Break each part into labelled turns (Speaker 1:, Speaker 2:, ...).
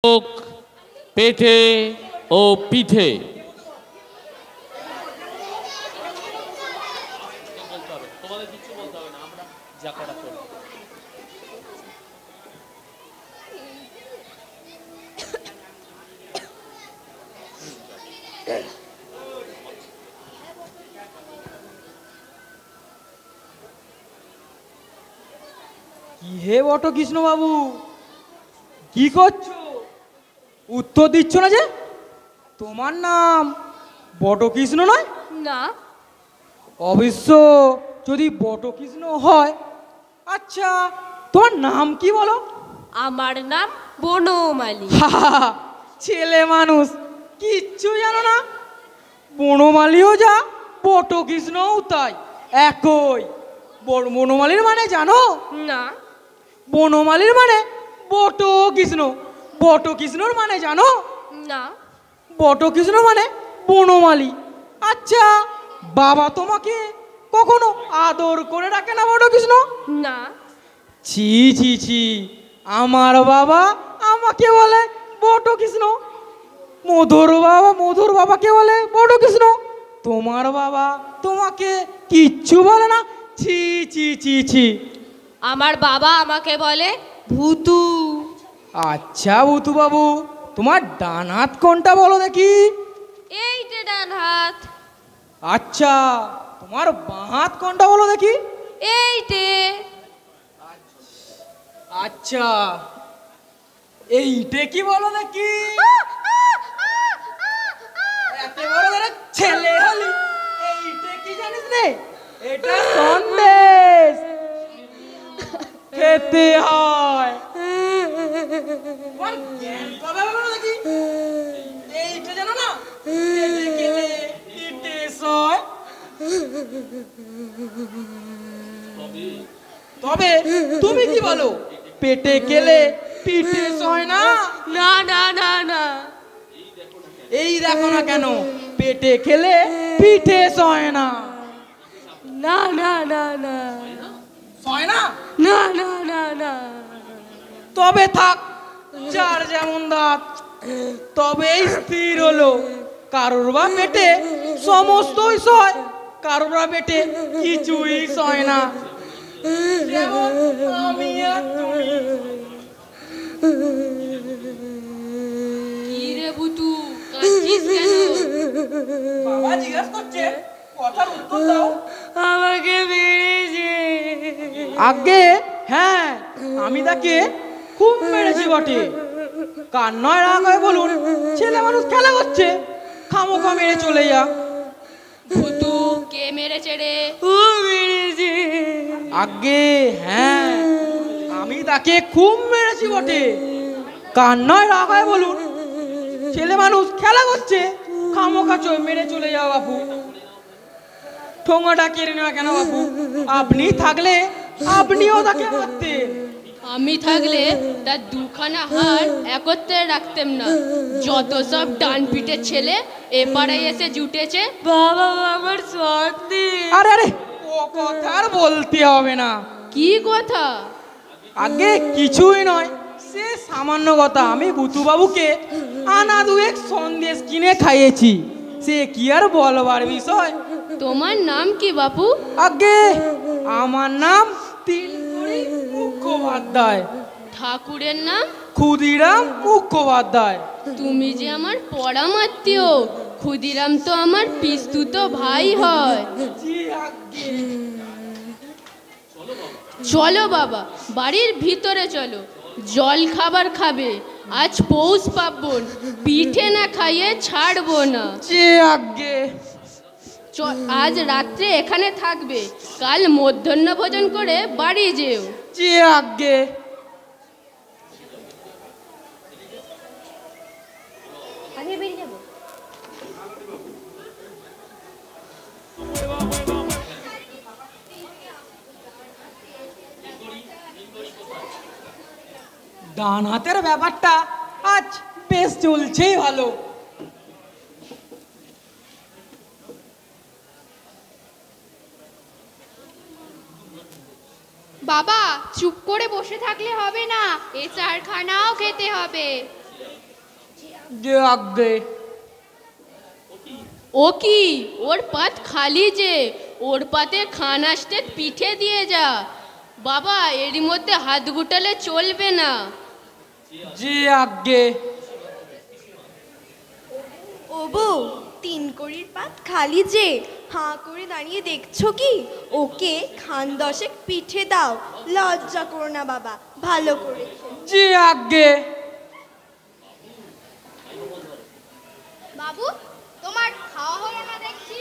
Speaker 1: চোখ, পেটে ও পিঠে।
Speaker 2: কি হে বটকৃষ্ণ বাবু, কি করছো? উত্তর দিচ্ছ না যে? তোমার নাম বটকৃষ্ণ নয়?
Speaker 3: না।
Speaker 2: অবশ্য যদি বটকৃষ্ণ হয়, আচ্ছা তোমার নাম কি বলো?
Speaker 3: আমার নাম বনমালী।
Speaker 2: ছেলে মানুষ কিচ্ছু জানো না। বনমালীও যা, বটকৃষ্ণও তাই, একই। বনমালীর মানে জানো?
Speaker 3: না।
Speaker 2: বনমালীর মানে বটকৃষ্ণ, বটকৃষ্ণর মানে জানো?
Speaker 3: না।
Speaker 2: বটকৃষ্ণ মানে বনমালী। আচ্ছা বাবা তোমাকে কখনো আদর করে ডাকে না বটকৃষ্ণ?
Speaker 3: না।
Speaker 2: ছি ছি ছি, আমার বাবা আমাকে বলে বটকৃষ্ণ, মধুর বাবাকে বলে বটকৃষ্ণ। তোমার বাবা তোমাকে কিচ্ছু বলে না? ছি ছি ছি ছি।
Speaker 3: আমার বাবা আমাকে বলে ভূতু।
Speaker 2: আচ্ছা ভূতু বাবু, তোমার ডান হাত কোনটা বলো দেখি?
Speaker 3: এইটা ডান হাত।
Speaker 2: আচ্ছা তোমার বাঁ হাত কোনটা বলো দেখি?
Speaker 3: এইটে।
Speaker 2: আচ্ছা এইটে কি বলো দেখি? এত বড় বড় ছেলে হলি, এইটে কি জানিস রে? এটা সন্দেশ, খেতে হয়। তোমার জ্ঞান কবে হলো দেখি? এইটা জানো না? পেটে খেলে পিঠে সয়। তবে তুমি কি বলো, পেটে খেলে পিঠে সয় না?
Speaker 3: না না না না।
Speaker 2: এই দেখো না কেন, পেটে খেলে পিঠে সয় না।
Speaker 3: না না না না।
Speaker 2: সয় না?
Speaker 3: না না না না।
Speaker 2: তবে থাক, যার যেমন দাঁত। তবেই স্থির হলো, কারোর বা পেটে সমস্তই সয়, কারোর বা পেটে কিছুই সয় না। যেমন আমি আর তুমি।
Speaker 3: কি রে ভূতু, কাঁদছিস কেন?
Speaker 2: বাবা জিজ্ঞাসা করছে, কথার উত্তর দাও।
Speaker 3: আমাকে মেরেছে।
Speaker 2: আগে হ্যাঁ, আমি তাকে খুব মেরেছি বটে। কার নয় রাগ হয় বলুন? ছেলে মানুষ খেলা করছে, খামোখা মেরে চলে যা।
Speaker 3: ভূতু কে মেরেছে রে? ও মেরেছে।
Speaker 2: আগে হ্যাঁ, আমি তাকে খুব মেরেছি বটে। কার নয় রাগ হয় বলুন? ছেলে মানুষ খেলা করছে, খামোখা মেরে চলে যাও বাপু। ঠোঙাটা কেড়ে নেওয়া কেন বাপু? আপনি থাকলে আপনিও তাকে মারতেন।
Speaker 3: আমি থাকলে তার দুখানা হাড় একত্রে রাখতেম না। যত সব ডান পিঠের ছেলে এপাড়ায় এসে জুটেছে। বাবা আমার সন্দেশ।
Speaker 2: আরে আরে, ও কথা আর বলতে হবে না।
Speaker 3: কি কথা?
Speaker 2: আগে কিছুই নয়, সে সামান্য কথা। আমি ভূতু বাবুকে আনা দুয়েক সন্দেশ কিনে খাইয়েছি, সে কি আর বলবার বিষয়?
Speaker 3: তোমার নাম কি বাপু?
Speaker 2: আগে আমার নাম তিনকড়ি মুখোপাধ্যায়।
Speaker 3: ঠাকুরের নাম?
Speaker 2: ক্ষুদিরাম মুখোপাধ্যায়।
Speaker 3: তুমি যে আমার পরমাত্মীয়। ক্ষুদিরাম তো আমার পিস্তুত ভাই হয়।
Speaker 2: জি আজ্ঞে।
Speaker 3: চলো বাবা, বাড়ির ভিতরে চলো। জল খাবার খাবে। আজ পৌষ পার্বণ, পিঠে না খাইয়ে ছাড়বো না।
Speaker 2: জি আজ্ঞে।
Speaker 3: আজ রাত্রে এখানে থাকবে, কাল মধ্যাহ্ন ভোজন করে বাড়ি যেও।
Speaker 2: জি আজ্ঞে।
Speaker 3: আমি বেরিয়ে যাবো।
Speaker 2: ডান হাতের ব্যাপারটা আজ বেশ চলছেই ভালো।
Speaker 4: বাবা চুপ করে বসে থাকলে হবে না, এ চারখানাও খেতে হবে।
Speaker 2: যে আগে
Speaker 3: ও কি ওর পাত খালি যে, ওর পাতে খান আসতে পিঠে দিয়ে যা। বাবা এরই মধ্যে হাত গুটালে চলবে না।
Speaker 2: যে আগে
Speaker 4: ও বউ, 3 কড়ির পাত খালি যে, হাঁ করে দাঁড়িয়ে দেখছো কি? ওকে খান 10 পিঠে দাও। লজ্জা করো না বাবা, ভালো করে।
Speaker 2: যে আগে
Speaker 5: বাবু তোমার খাওয়া হলো না দেখছি,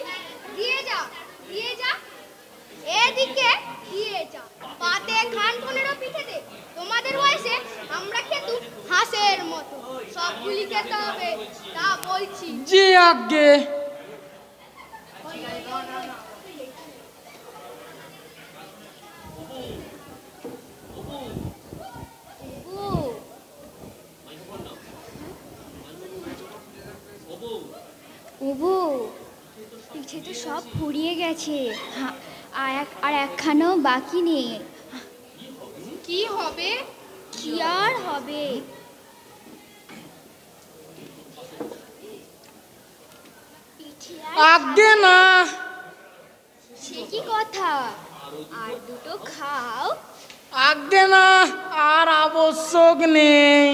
Speaker 5: দিয়ে যা দিয়ে যা, এদিকে দিয়ে যা। পাতে খান 15 পিঠে দে। তোমাদের বয়সে আমরা খেতু হাঁসের মতো, সবগুলি খেতে হবে তা বলছি।
Speaker 2: যে আগে
Speaker 5: ওবো পিঠে তো সব ফুরিয়ে গেছে, আর একখানাও বাকি নেই।
Speaker 3: কি হবে?
Speaker 5: কি আর হবে? পিঠে আর
Speaker 2: আগে না।
Speaker 5: সে কি কথা, আর দুটো খাও।
Speaker 2: আগে না, আর আবশ্যক নেই।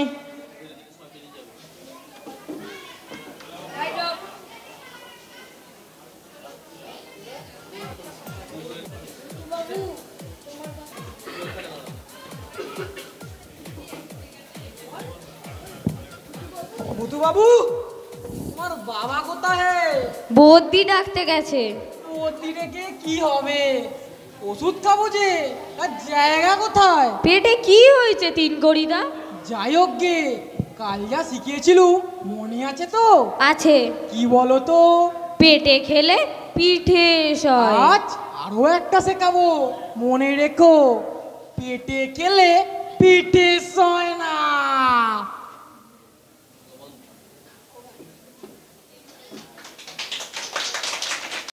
Speaker 2: বুধু বাবু, তোমার বাবা কোথায়?
Speaker 3: বদ্যি ডাকতে গেছে।
Speaker 2: বদ্যি রেখে কি হবে? ওষুধ খাবো যে, আর জায়গা কোথায়?
Speaker 3: পেটে কি হয়েছে 3 কড়িদা?
Speaker 2: যাই হোক গে, কাল যা শিখিয়েছিল মনে আছে তো?
Speaker 3: আছে।
Speaker 2: কি বলো তো?
Speaker 3: পেটে খেলে পিঠে সয়।
Speaker 2: আজ আরো একটা শেখাবো, মনে রেখো। পেটে খেলে পিঠে সয় না।